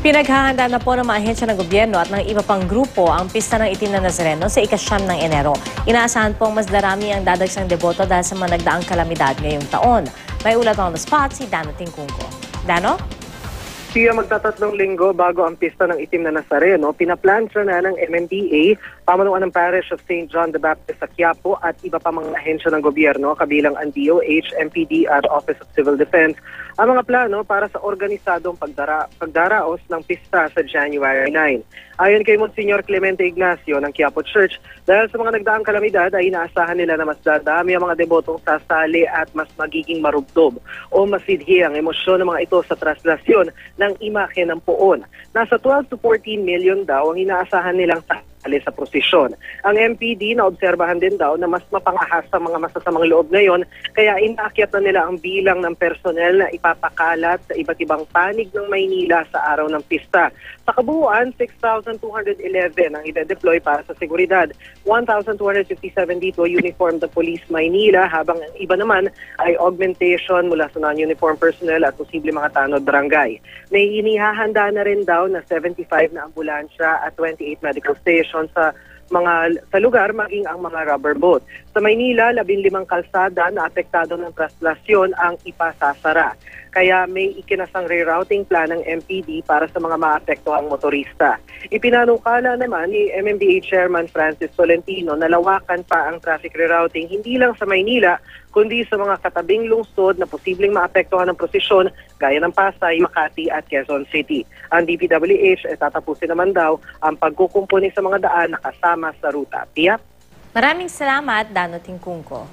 Pinaghahanda na po ng mga ahensya ng gobyerno at ng iba pang grupo ang Pista ng Itim na Nazareno sa ika-9 ng Enero. Inaasahan pong mas darami ang dadagsang deboto dahil sa mga nagdaang kalamidad ngayong taon. May ulat on the spot si Dano Tingkungko. Dano? Siya magtatatlong linggo bago ang Pista ng Itim na Nazareno, pinaplansya na ng MMDA, pamanuan ng Parish of St. John the Baptist sa Quiapo at iba pa mga ahensya ng gobyerno kabilang ang DOH, MPD at Office of Civil Defense ang mga plano para sa organisadong pagdaraos ng pista sa January 9. Ayon kay Monsignor Clemente Ignacio ng Quiapo Church, dahil sa mga nagdaang kalamidad ay inaasahan nila na mas dadami ang mga debotong sasali at mas magiging marubdob o masidhi ang emosyon ng mga ito sa traslasyon ng imahe ng poon. Nasa 12 to 14 million daw ang inaasahan nilang sasali sa prosesyon. Ang MPD na obserbahan din daw na mas mapangahas sa mga masasamang loob ngayon, kaya inaakyat na nila ang bilang ng personnel na ipapakalat sa iba't ibang panig ng Maynila sa araw ng pista. Sa kabuuan, 6,211 ang ide-deploy para sa seguridad. 1,257 dito uniformed the Police Maynila, habang ang iba naman ay augmentation mula sa non-uniform personnel at posible mga tanod barangay. May inihahanda na rin daw na 75 na ambulansya at 28 medical stations sa lugar, maging ang mga rubber boat. Sa Maynila, 15 kalsada na apektado ng traslasyon ang ipasasara. Kaya may ikinasang rerouting plan ng MPD para sa mga maapektuhang motorista. Ipinanukala naman ni MMDA Chairman Francis Tolentino na lawakan pa ang traffic rerouting hindi lang sa Maynila, kundi sa mga katabing lungsod na posibleng maapektuhan ng prosesyon gaya ng Pasay, Makati at Quezon City. Ang DPWH ay tatapusin naman daw ang pagkukumpuni sa mga daan na kasama sa ruta. Pia? Maraming salamat, Dano Tingkungko.